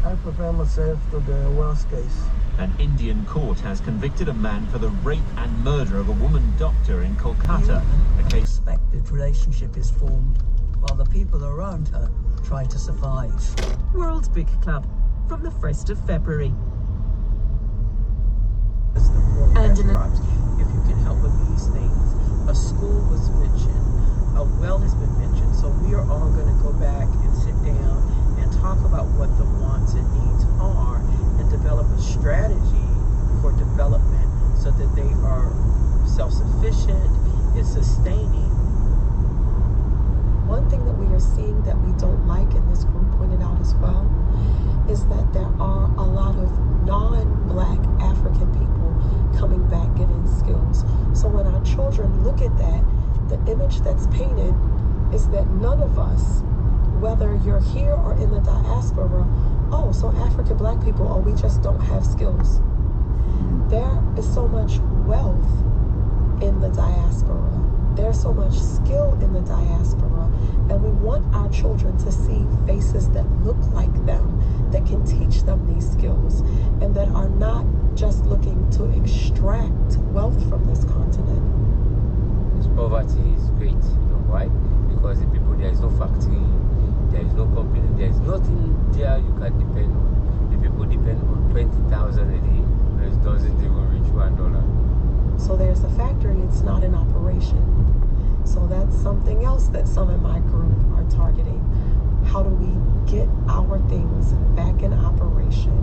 I prepare myself to the worst case. An Indian court has convicted a man for the rape and murder of a woman doctor in Kolkata. A case Expected relationship is formed while the people around her try to survive. World Book Club from the 1st of February. And if you can help with these things, a school was mentioned, a well has been mentioned, so we are all going to go back and sit down and talk about what the wants and needs are and develop a strategy for development so that they are self-sufficient and sustaining. One thing that we are seeing that we don't like, and this group pointed out as well, is that there are a lot of non-Black African people coming back giving skills. So when our children look at that, the image that's painted is that none of us, whether you're here or in the diaspora, oh, so African Black people, oh, we just don't have skills. There is so much wealth in the diaspora. There's so much skill in the diaspora, and we want our children to see faces that look like them, that can teach them these skills, and that are not just looking to extract wealth from this continent. This poverty is great, you know why? Because the people, there is no factory, there is no company, there is nothing there you can depend on. The people depend on 20,000 a day, and it doesn't even reach $1. So there's a factory, it's not in operation. So that's something else that some in my group are targeting. How do we get our things back in operation?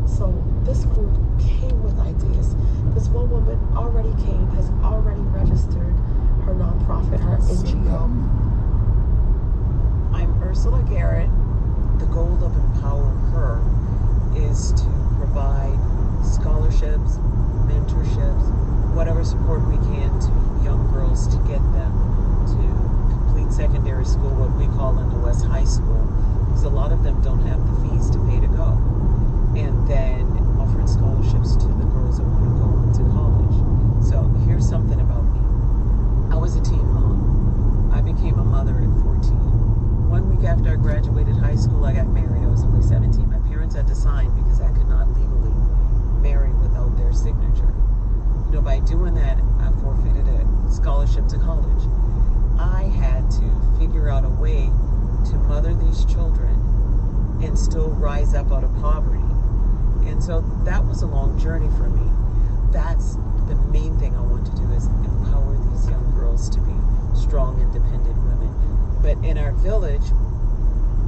So this group came with ideas. This one woman already came, has already registered her nonprofit, her NGO. I'm Ursula Garrett. The goal of Empower Her is to provide scholarships, mentorships, whatever support we can to young girls to get them to complete secondary school, what we call in the West high school, because a lot of them don't have the fees to pay to go. And then offering scholarships to the girls that want to go into college. So here's something about me. I was a teen mom. I became a mother at 14. 1 week after I graduated high school, I got married. I was only 17. My parents had to sign because I could not legally marry without their signature. You know, by doing that, I forfeited a scholarship to college. I had to figure out a way to mother these children and still rise up out of poverty. And so that was a long journey for me. That's the main thing I want to do, is empower these young girls to be strong, independent women. But in our village,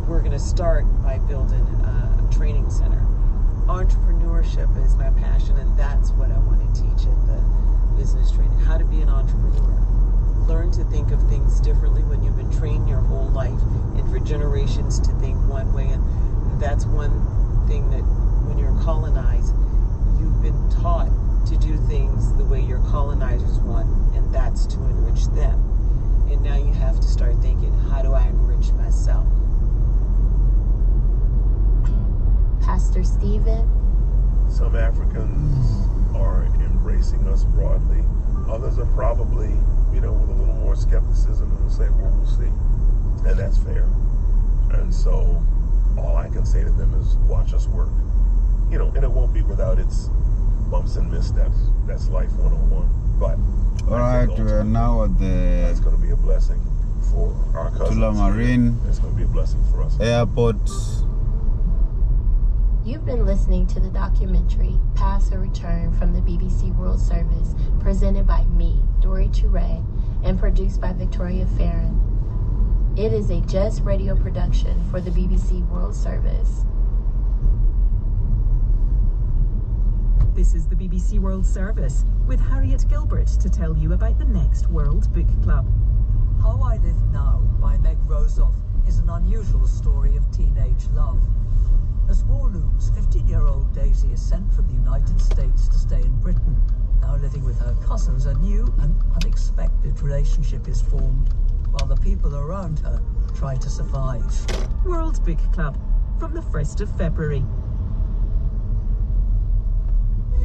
we're going to start by building a training center. Entrepreneurship is my passion, and that's what I want to teach in the business training. How to be an entrepreneur. Learn to think of things differently when you've been trained your whole life and for generations to think one way. And that's one thing that when you're colonized, you've been taught to do things the way your colonizers want, and that's to enrich them. And now you have to start thinking, how do I enrich myself? Pastor Stephen. Some Africans are embracing us broadly. Others are probably, with a little more skepticism and will say, well, we'll see. And that's fair. And so all I can say to them is watch us work. And it won't be without its bumps and missteps. That's life 101. But all right, we're now at that's going to be a blessing for our cousins. Tula Marine. It's going to be a blessing for us. Airport. You've been listening to the documentary Pass or Return from the BBC World Service, presented by me, Dori Toure, and produced by Victoria Farron. It is a Just Radio production for the BBC World Service. This is the BBC World Service with Harriet Gilbert to tell you about the next World Book Club. How I Live Now by Meg Rosoff is an unusual story of teenage love. As war looms, 15-year-old Daisy is sent from the United States to stay in Britain. Now living with her cousins, a new and unexpected relationship is formed, while the people around her try to survive. World Book Club from the 1st of February.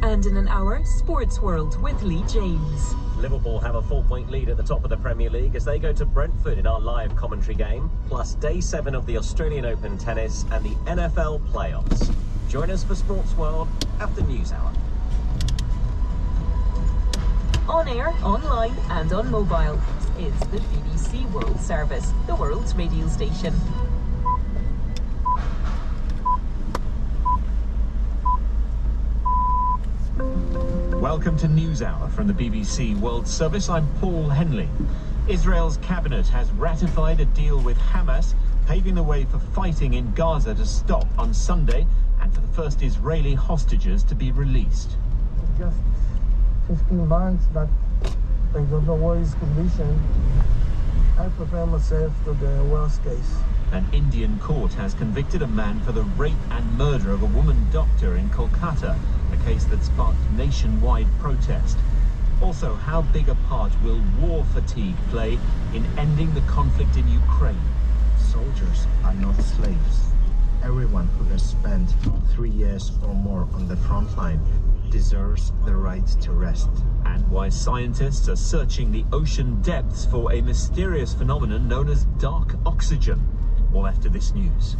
And in an hour, Sports World with Lee James. Liverpool have a 4-point lead at the top of the Premier League as they go to Brentford in our live commentary game, plus day 7 of the Australian Open tennis and the NFL playoffs. Join us for Sports World after News Hour. On air, online and on mobile is the BBC World Service, the world's radio station. Welcome to News Hour from the BBC World Service. I'm Paul Henley. Israel's cabinet has ratified a deal with Hamas, paving the way for fighting in Gaza to stop on Sunday and for the first Israeli hostages to be released. Just 15 months, but I don't know what is condition. I prepare myself to the worst case. An Indian court has convicted a man for the rape and murder of a woman doctor in Kolkata, a case that sparked nationwide protest. Also, how big a part will war fatigue play in ending the conflict in Ukraine? Soldiers are not slaves. Everyone who has spent 3 years or more on the front line deserves the right to rest. And why scientists are searching the ocean depths for a mysterious phenomenon known as dark oxygen. All after this news.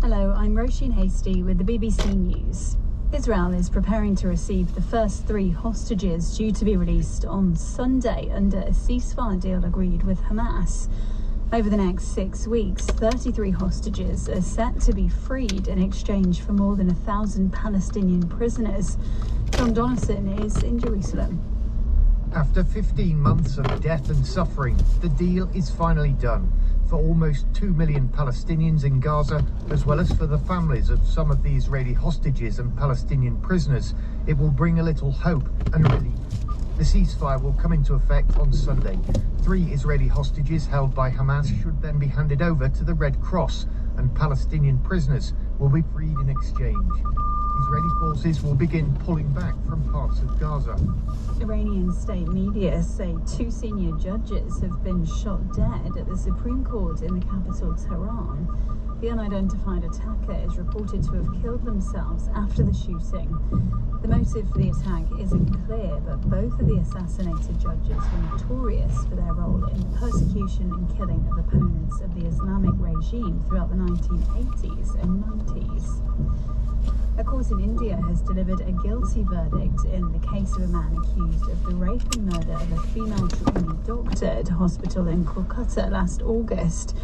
Hello, I'm Roisin Hastie with the BBC News. Israel is preparing to receive the first 3 hostages due to be released on Sunday under a ceasefire deal agreed with Hamas. Over the next 6 weeks, 33 hostages are set to be freed in exchange for more than 1,000 Palestinian prisoners. John Donaldson is in Jerusalem. After 15 months of death and suffering, the deal is finally done. For almost 2 million Palestinians in Gaza, as well as for the families of some of the Israeli hostages and Palestinian prisoners, it will bring a little hope and relief. The ceasefire will come into effect on Sunday. 3 Israeli hostages held by Hamas should then be handed over to the Red Cross, and Palestinian prisoners will be freed in exchange. Israeli forces will begin pulling back from parts of Gaza. Iranian state media say 2 senior judges have been shot dead at the Supreme Court in the capital, Tehran. The unidentified attacker is reported to have killed themselves after the shooting. The motive for the attack isn't clear, but both of the assassinated judges were notorious for their role in the persecution and killing of opponents of the Islamic regime throughout the 1980s and 90s. A court in India has delivered a guilty verdict in the case of a man accused of the rape and murder of a female trainee doctor at a hospital in Kolkata last August.